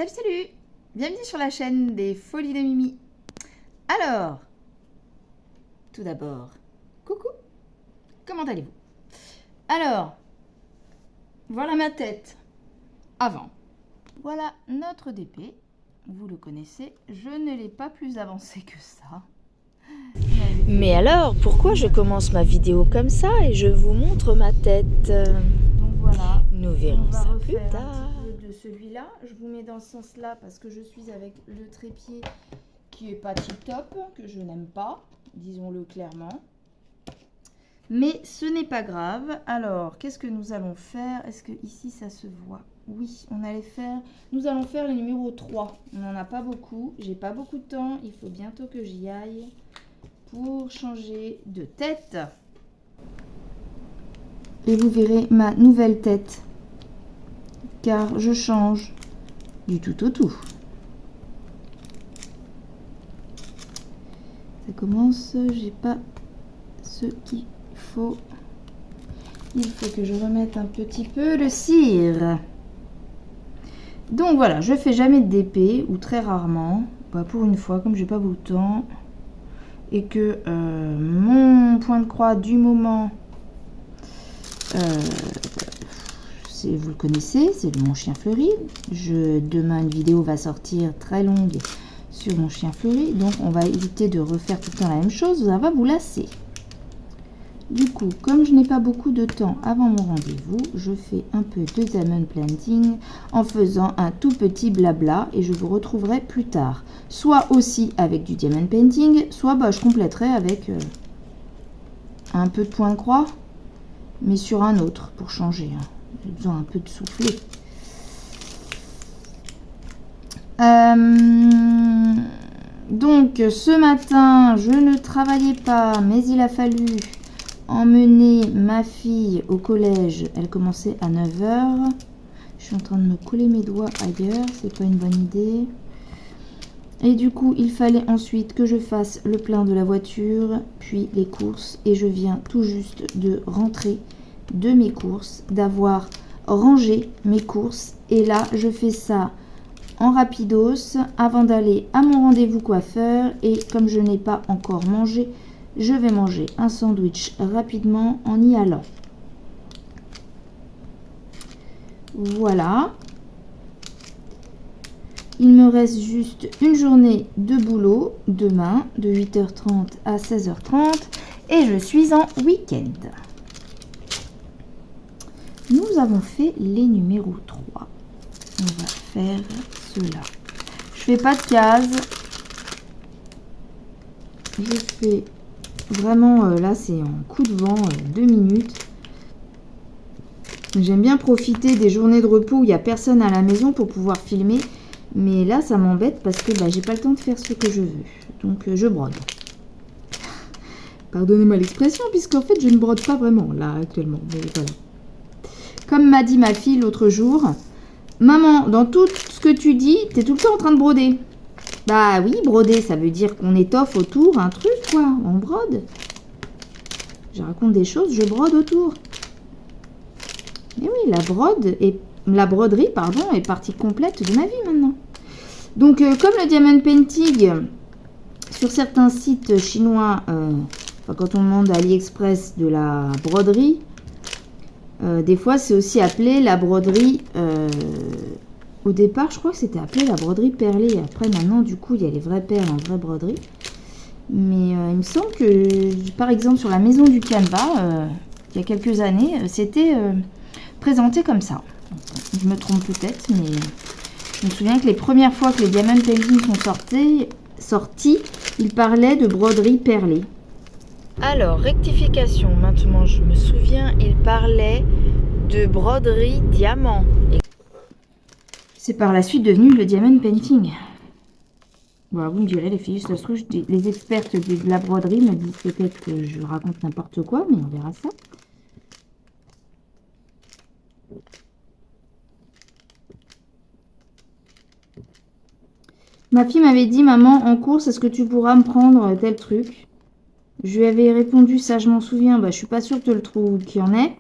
Salut, salut! Bienvenue sur la chaîne des Folies de Mimi. Alors, tout d'abord, coucou! Comment allez-vous? Alors, voilà ma tête avant. Voilà notre DP. Vous le connaissez, je ne l'ai pas plus avancé que ça. Mais alors, pourquoi je commence ma vidéo comme ça et je vous montre ma tête? Donc voilà, Nous verrons on va ça plus refaire tard. un petit peu de celui-là. Je vous mets dans ce sens-là parce que je suis avec le trépied qui est pas tip top, que je n'aime pas, disons-le clairement. Mais ce n'est pas grave. Alors, qu'est-ce que nous allons faire? Est-ce que ici ça se voit? Oui, nous allons faire le numéro 3. On n'en a pas beaucoup, j'ai pas beaucoup de temps, il faut bientôt que j'y aille pour changer de tête. Et vous verrez ma nouvelle tête, car je change du tout au tout. Ça commence, j'ai pas ce qu'il faut. Il faut que je remette un petit peu le cire. Donc voilà, je fais jamais de DP, ou très rarement, pas pour une fois, comme j'ai pas beaucoup de temps, et que mon point de croix du moment, vous le connaissez, c'est mon chien fleuri. Demain une vidéo va sortir très longue sur mon chien fleuri, donc on va éviter de refaire tout le temps la même chose, ça va vous lasser. Du coup, comme je n'ai pas beaucoup de temps avant mon rendez-vous, je fais un peu de diamond planting en faisant un tout petit blabla et je vous retrouverai plus tard. Soit aussi avec du diamond painting, soit je compléterai avec un peu de point de croix, mais sur un autre pour changer. J'ai besoin un peu de souffler. Donc ce matin, je ne travaillais pas, mais il a fallu emmener ma fille au collège. Elle commençait à 9 h. Je suis en train de me coller mes doigts ailleurs, c'est pas une bonne idée. Et du coup, il fallait ensuite que je fasse le plein de la voiture, puis les courses. Et je viens tout juste de rentrer de mes courses, d'avoir rangé mes courses. Et là, je fais ça en rapidos avant d'aller à mon rendez-vous coiffeur. Et comme je n'ai pas encore mangé, je vais manger un sandwich rapidement en y allant. Voilà. Il me reste juste une journée de boulot demain de 8h30 à 16h30 et je suis en week-end. Nous avons fait les numéros 3. On va faire cela. Je fais pas de cases. Je fais vraiment, là c'est en coup de vent, 2 minutes. J'aime bien profiter des journées de repos où il n'y a personne à la maison pour pouvoir filmer. Mais là, ça m'embête parce que j'ai pas le temps de faire ce que je veux. Donc, je brode. Pardonnez-moi l'expression, puisqu'en fait, je ne brode pas vraiment, là, actuellement. Mais voilà. Comme m'a dit ma fille l'autre jour, « Maman, dans tout ce que tu dis, tu es tout le temps en train de broder. » Bah oui, broder, ça veut dire qu'on étoffe autour un truc, quoi. On brode. Je raconte des choses, je brode autour. Et oui, la broderie, est partie complète de ma vie maintenant. Donc, comme le diamond painting, sur certains sites chinois, quand on demande à AliExpress de la broderie, des fois c'est aussi appelé la broderie. Au départ, je crois que c'était appelé la broderie perlée. Après, maintenant, du coup, il y a les vraies perles en vraie broderie. Mais il me semble que, par exemple, sur la maison du Canva, il y a quelques années, c'était présenté comme ça. Je me trompe peut-être, mais je me souviens que les premières fois que les diamond painting sont sortis, ils parlaient de broderie perlée. Alors, rectification, maintenant je me souviens, il parlait de broderie diamant. C'est par la suite devenu le diamond painting. Voilà, vous me direz, les filles, ça se trouve, les expertes de la broderie me disent peut-être que je raconte n'importe quoi, mais on verra ça. Ma fille m'avait dit, maman, en course, est-ce que tu pourras me prendre tel truc? Je lui avais répondu, ça je m'en souviens, je suis pas sûre que qu'il y en ait.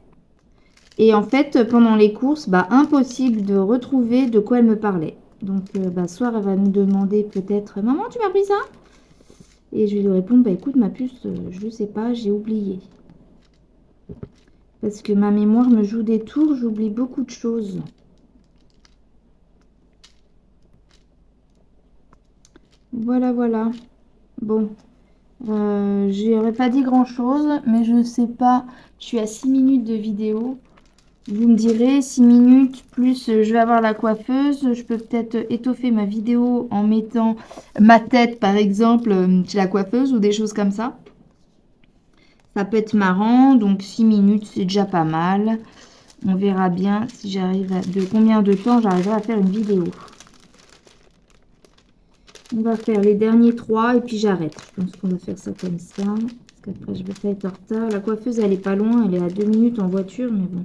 Et en fait, pendant les courses, impossible de retrouver de quoi elle me parlait. Donc, soir, elle va nous demander peut-être, maman, tu m'as pris ça? Et je vais lui répondre, bah écoute, ma puce, je ne sais pas, j'ai oublié. Parce que ma mémoire me joue des tours, j'oublie beaucoup de choses. Voilà, voilà. Bon, je n'aurais pas dit grand-chose, mais je ne sais pas. Je suis à 6 minutes de vidéo. Vous me direz, 6 minutes, plus je vais avoir la coiffeuse. Je peux peut-être étoffer ma vidéo en mettant ma tête, par exemple, chez la coiffeuse ou des choses comme ça. Ça peut être marrant, donc 6 minutes, c'est déjà pas mal. On verra bien si j'arrive de combien de temps j'arriverai à faire une vidéo. On va faire les derniers 3 et puis j'arrête. Je pense qu'on va faire ça comme ça. Parce qu'après, je vais pas être en retard. La coiffeuse, elle est pas loin. Elle est à 2 minutes en voiture, mais bon.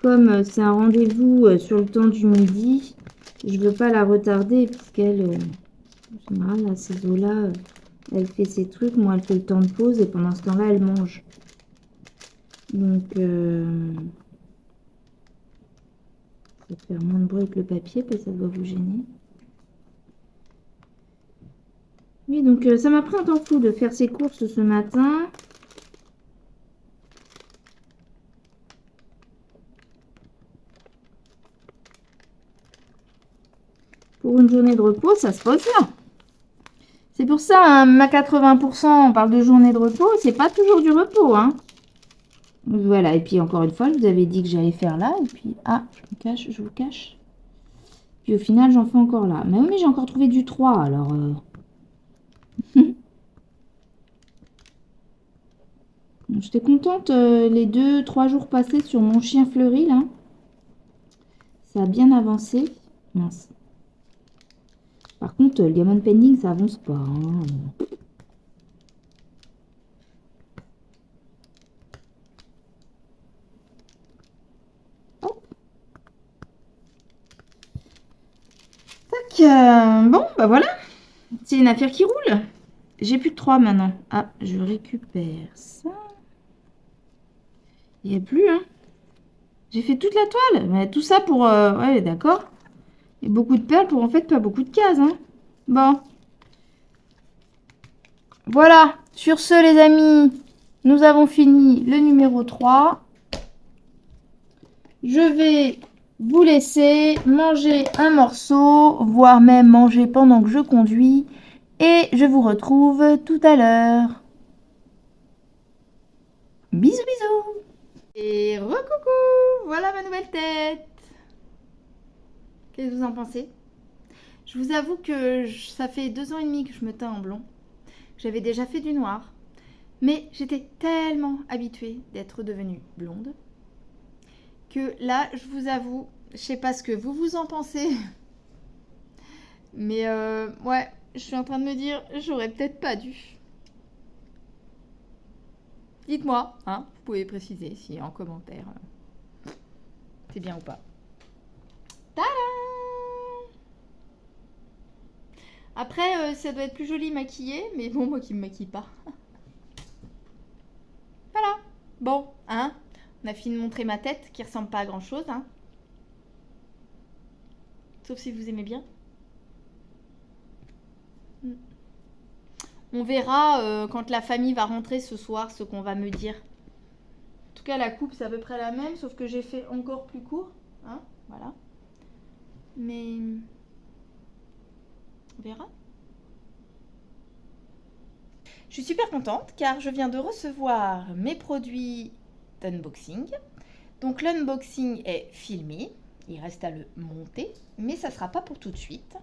Comme c'est un rendez-vous sur le temps du midi, je veux pas la retarder puisqu'elle, en général, à ces eaux-là, elle fait ses trucs. Moi, elle fait le temps de pause et pendant ce temps-là, elle mange. Donc, ça va faire moins de bruit avec le papier parce que ça doit vous gêner. Oui, donc ça m'a pris un temps fou de faire ces courses ce matin. Pour une journée de repos, ça se pose bien. C'est pour ça, hein, à 80%, on parle de journée de repos, c'est pas toujours du repos, hein. Voilà, et puis encore une fois, je vous avais dit que j'allais faire là, et puis, ah, je vous cache. Puis au final, j'en fais encore là. Mais oui, mais j'ai encore trouvé du 3, alors... J'étais contente les 2-3 jours passés sur mon chien fleuri, là. Ça a bien avancé. Mince. Par contre, le Gammon Pending, ça avance pas, hein. Bon, bah voilà. C'est une affaire qui roule. J'ai plus de 3 maintenant. Ah, je récupère ça. Il n'y a plus, hein. J'ai fait toute la toile. Mais tout ça pour... ouais, d'accord. Et beaucoup de perles pour en fait pas beaucoup de cases, hein. Bon. Voilà. Sur ce, les amis, nous avons fini le numéro 3. Je vais vous laisser manger un morceau, voire même manger pendant que je conduis. Et je vous retrouve tout à l'heure. Bisous, bisous. Et recoucou, voilà ma nouvelle tête. Qu'est-ce que vous en pensez? Je vous avoue que ça fait 2 ans et demi que je me teins en blond. J'avais déjà fait du noir. Mais j'étais tellement habituée d'être devenue blonde que là, je vous avoue, je sais pas ce que vous en pensez. Mais ouais, je suis en train de me dire, j'aurais peut-être pas dû. Dites-moi, hein, vous pouvez préciser si en commentaire c'est bien ou pas. Tadam! Après, ça doit être plus joli maquillé, mais bon, moi qui me maquille pas. Voilà. Bon, hein, on a fini de montrer ma tête qui ressemble pas à grand chose, hein. Sauf si vous aimez bien. On verra quand la famille va rentrer ce soir ce qu'on va me dire. En tout cas, la coupe, c'est à peu près la même, sauf que j'ai fait encore plus court. Hein, voilà. Mais... on verra. Je suis super contente car je viens de recevoir mes produits d'unboxing. Donc l'unboxing est filmé. Il reste à le monter, mais ça ne sera pas pour tout de suite.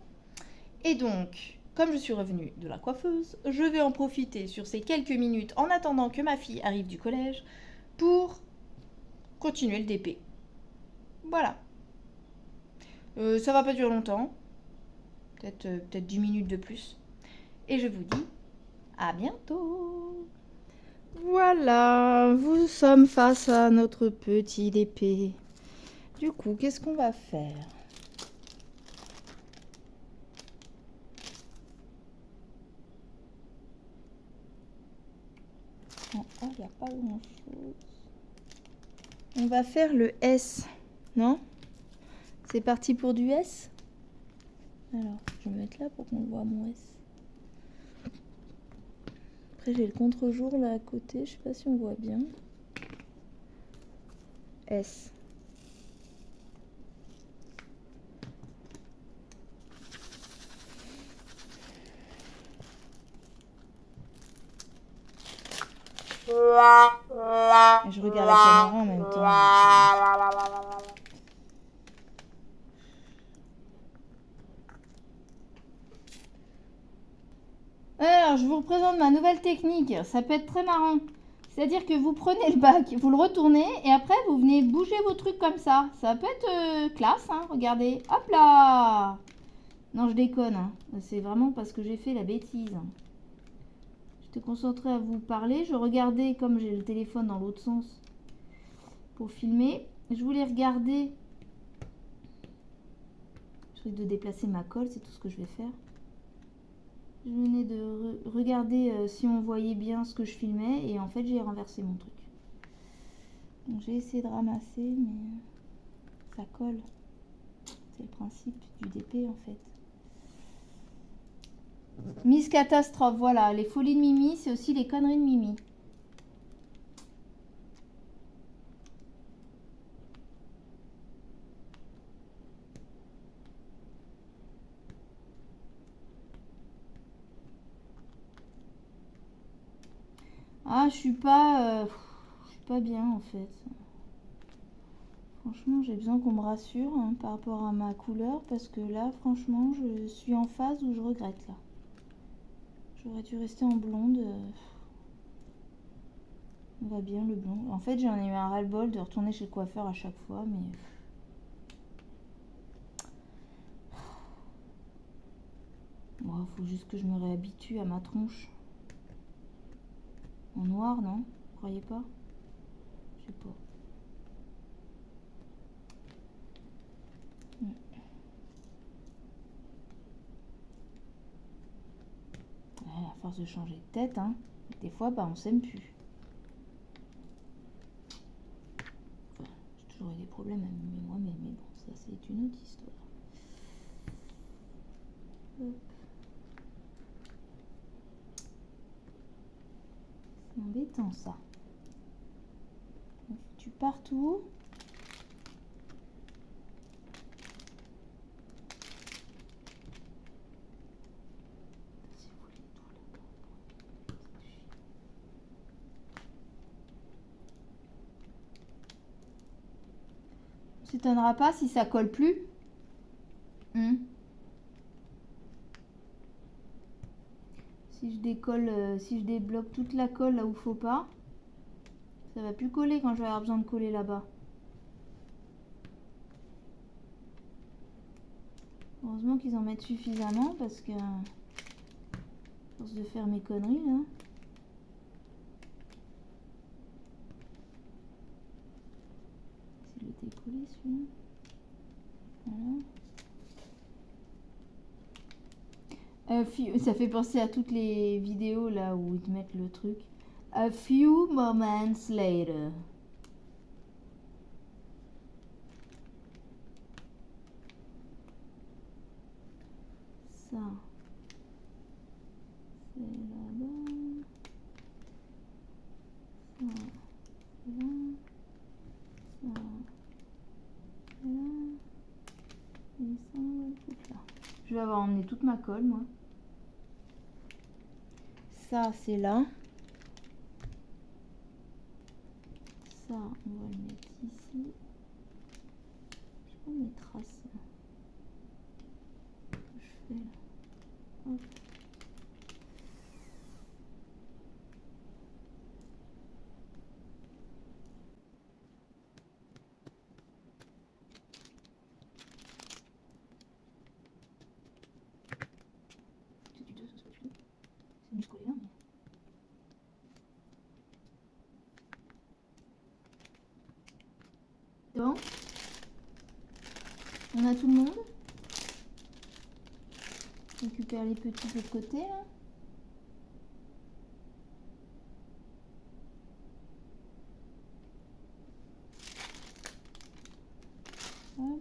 Et donc... comme je suis revenue de la coiffeuse, je vais en profiter sur ces quelques minutes en attendant que ma fille arrive du collège pour continuer le DP. Voilà. Ça va pas durer longtemps. Peut-être 10 minutes de plus. Et je vous dis à bientôt. Voilà, nous sommes face à notre petit DP. Du coup, qu'est-ce qu'on va faire ? Il n'y a pas grand chose. On va faire le S, non? C'est parti pour du S? Alors, je vais me mettre là pour qu'on le voit mon S. Après, j'ai le contre-jour là à côté. Je sais pas si on voit bien. S. Et je regarde la caméra en même temps. Alors, je vous représente ma nouvelle technique. Ça peut être très marrant. C'est-à-dire que vous prenez le bac, vous le retournez et après vous venez bouger vos trucs comme ça. Ça peut être classe, hein. Regardez. Hop là! Non, je déconne. Hein. C'est vraiment parce que j'ai fait la bêtise. J'étais concentrée à vous parler. Je regardais comme j'ai le téléphone dans l'autre sens pour filmer. Je voulais regarder. Je risque de déplacer ma colle, c'est tout ce que je vais faire. Je venais de regarder si on voyait bien ce que je filmais et en fait j'ai renversé mon truc. Donc j'ai essayé de ramasser mais ça colle. C'est le principe du DP en fait. Miss Catastrophe, voilà, les folies de Mimi, c'est aussi les conneries de Mimi. Ah, je suis pas bien en fait. Franchement, j'ai besoin qu'on me rassure hein, par rapport à ma couleur parce que là, franchement, je suis en phase où je regrette là. J'aurais dû rester en blonde. On va bien le blond. En fait, j'en ai eu un ras-le-bol de retourner chez le coiffeur à chaque fois, mais... Bon, faut juste que je me réhabitue à ma tronche. En noir, non? Vous croyez pas? Je sais pas. Ouais, à force de changer de tête, hein. Des fois, bah, on s'aime plus. Enfin, j'ai toujours eu des problèmes à m'aimer moi-même, mais bon, ça c'est une autre histoire. Hop. C'est embêtant ça. Tu partout. On s'étonnera pas si ça colle plus. Si je décolle, si je débloque toute la colle là où faut pas, ça va plus coller quand je vais avoir besoin de coller là-bas. Heureusement qu'ils en mettent suffisamment parce que à force de faire mes conneries là. C'est le décoller celui-là. Voilà. Ça fait penser à toutes les vidéos là où ils te mettent le truc. A few moments later. Ça. C'est là-bas. Ça. C'est là. Ça. C'est là. Et ça, on va le foutre là. Je vais avoir emmené toute ma colle, moi. Ça, c'est là. Ça, on va le mettre ici. Je prends mes traces. Je fais là. Hop. C'est juste collé là, mais... C'est bon? On a tout le monde? Je récupère les petits de l'autre côté là. Hop.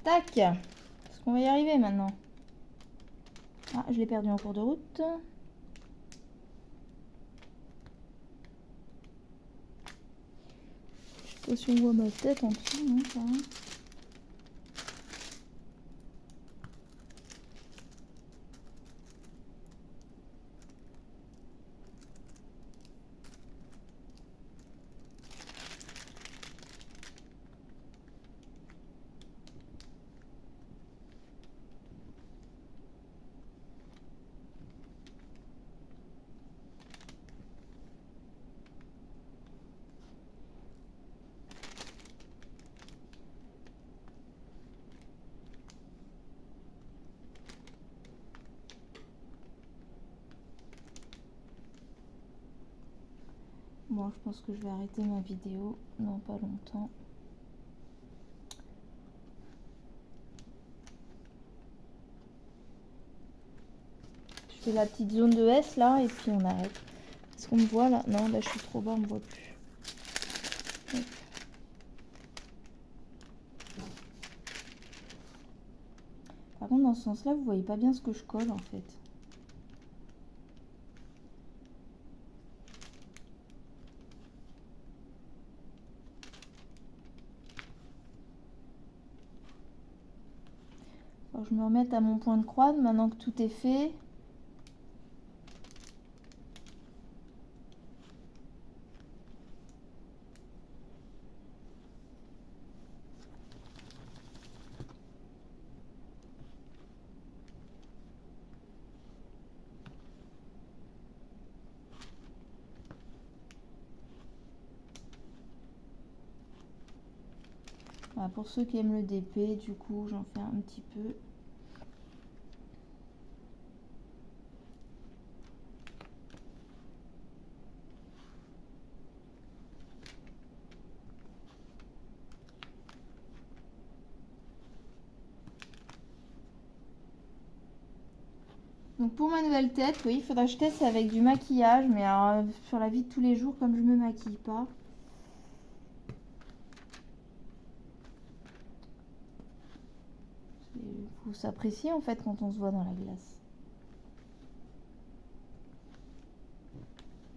Tac. Est-ce qu'on va y arriver maintenant? Ah, je l'ai perdu en cours de route. Je sais pas si on voit ma tête en dessous, non, ça va. Bon, je pense que je vais arrêter ma vidéo dans pas longtemps. Je fais la petite zone de S là et puis on arrête. Est-ce qu'on me voit là? Non, là je suis trop bas, on me voit plus. Hop. Par contre, dans ce sens-là, vous voyez pas bien ce que je colle en fait. Alors, je me remette à mon point de croix maintenant que tout est fait. Voilà, pour ceux qui aiment le DP, du coup, j'en fais un petit peu. Donc pour ma nouvelle tête, oui, il faudra que je teste avec du maquillage, mais alors, sur la vie de tous les jours, comme je me maquille pas. Il faut s'apprécier en fait quand on se voit dans la glace.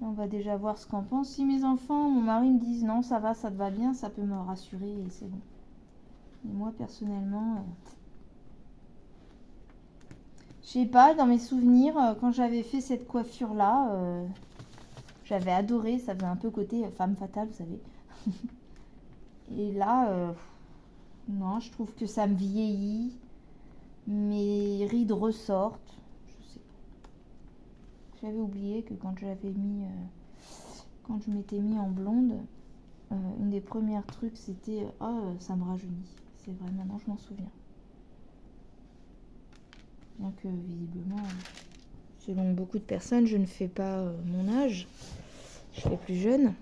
On va déjà voir ce qu'en pense. Si mes enfants, mon mari me disent non, ça va, ça te va bien, ça peut me rassurer et c'est bon. Mais moi personnellement, je sais pas, dans mes souvenirs, quand j'avais fait cette coiffure là, j'avais adoré, ça faisait un peu côté femme fatale, vous savez. Et là, non, je trouve que ça me vieillit. Mes rides ressortent. Je sais pas. J'avais oublié que quand je m'étais mis en blonde, une des premières trucs c'était oh ça me rajeunit. C'est vrai, maintenant je m'en souviens. Bien que visiblement, selon beaucoup de personnes, je ne fais pas mon âge. Je fais plus jeune.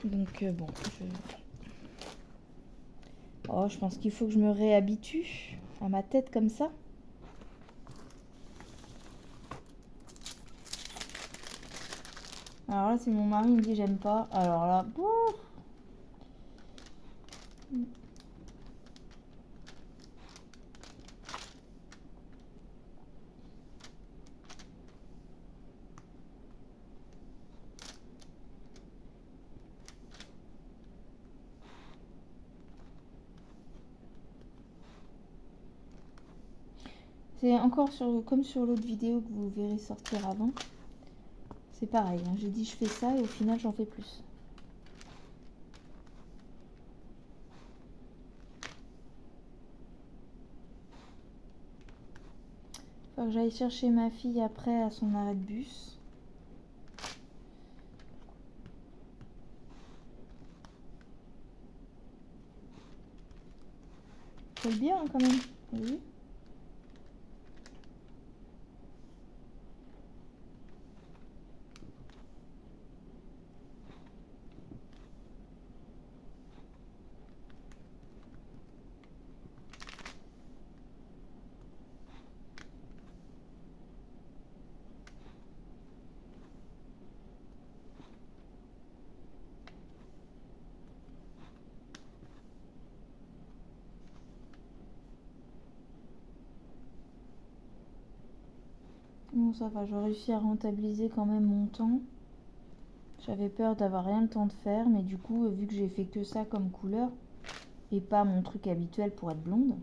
Donc bon, je pense qu'il faut que je me réhabitue à ma tête comme ça. Alors là, si mon mari me dit j'aime pas, alors là, c'est encore comme sur l'autre vidéo que vous verrez sortir avant. C'est pareil, hein. J'ai dit je fais ça et au final j'en fais plus. Faut que j'aille chercher ma fille après à son arrêt de bus. C'est bien hein, quand même, vous avez vu ? Bon, ça va, j'ai réussi à rentabiliser quand même mon temps. J'avais peur d'avoir rien le temps de faire, mais du coup, vu que j'ai fait que ça comme couleur, et pas mon truc habituel pour être blonde,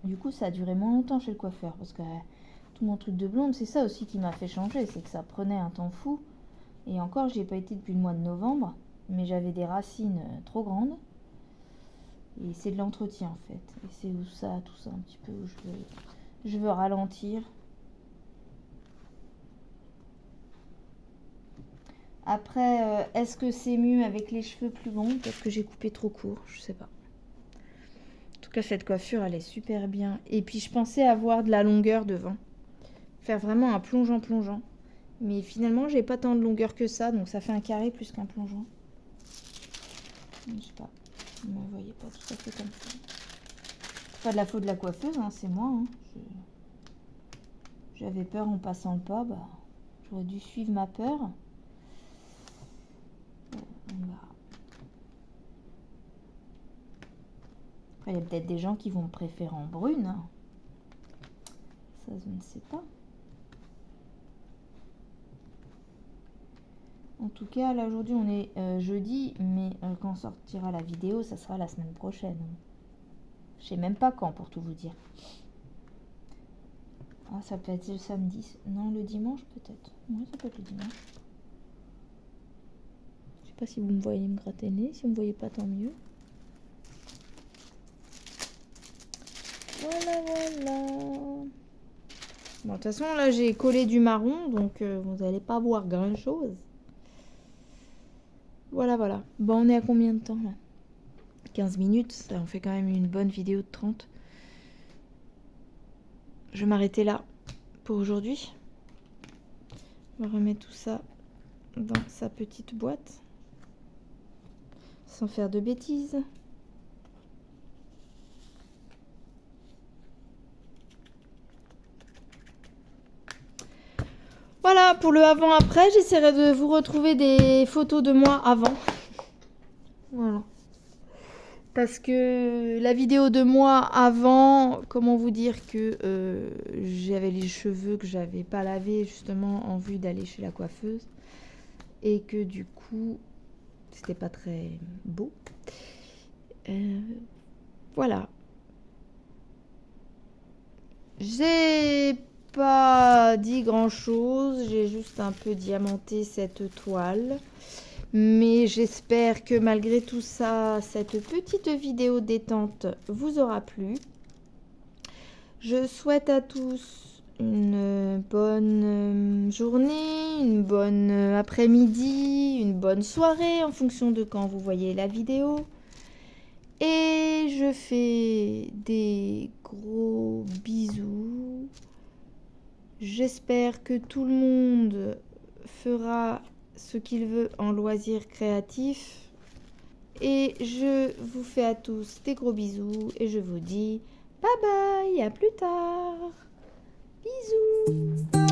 du coup, ça a duré moins longtemps chez le coiffeur. Parce que tout mon truc de blonde, c'est ça aussi qui m'a fait changer, c'est que ça prenait un temps fou. Et encore, j'y ai pas été depuis le mois de novembre, mais j'avais des racines trop grandes. Et c'est de l'entretien en fait. Et c'est où ça, tout ça un petit peu où je veux ralentir. Après, est-ce que c'est mieux avec les cheveux plus longs? Peut-être que j'ai coupé trop court, je sais pas. En tout cas, cette coiffure, elle est super bien. Et puis, je pensais avoir de la longueur devant. Faire vraiment un plongeant. Mais finalement, j'ai pas tant de longueur que ça, donc ça fait un carré plus qu'un plongeant. Je sais pas. Vous ne voyez pas tout à fait comme ça. C'est pas de la faute de la coiffeuse, hein, c'est moi. Hein. J'avais peur en passant le pas. Bah, j'aurais dû suivre ma peur. Après, il y a peut-être des gens qui vont me préférer en brune. Hein. Ça, je ne sais pas. En tout cas, là aujourd'hui on est jeudi, mais quand sortira la vidéo, ça sera la semaine prochaine. Je sais même pas quand, pour tout vous dire. Ah, ça peut être le samedi. Non, le dimanche peut-être. Oui, ça peut être le dimanche. Je sais pas si vous me voyez me gratter le nez. Si vous me voyez pas, tant mieux. Voilà. Bon, de toute façon, là j'ai collé du marron, donc vous n'allez pas voir grand-chose. Voilà. Bon, on est à combien de temps là? 15 minutes, ça en fait quand même une bonne vidéo de 30. Je vais m'arrêter là pour aujourd'hui. On va remettre tout ça dans sa petite boîte. Sans faire de bêtises. Voilà, pour le avant-après, j'essaierai de vous retrouver des photos de moi avant. Voilà. Parce que la vidéo de moi avant, comment vous dire que j'avais les cheveux que j'avais pas lavés justement en vue d'aller chez la coiffeuse. Et que du coup, c'était pas très beau. Voilà. J'ai pas dit grand chose, j'ai juste un peu diamanté cette toile. Mais j'espère que malgré tout ça, cette petite vidéo détente vous aura plu. Je souhaite à tous une bonne journée, une bonne après-midi, une bonne soirée en fonction de quand vous voyez la vidéo. Et je fais des gros bisous. J'espère que tout le monde fera ce qu'il veut en loisirs créatifs. Et je vous fais à tous des gros bisous et je vous dis bye bye, à plus tard. Bisous.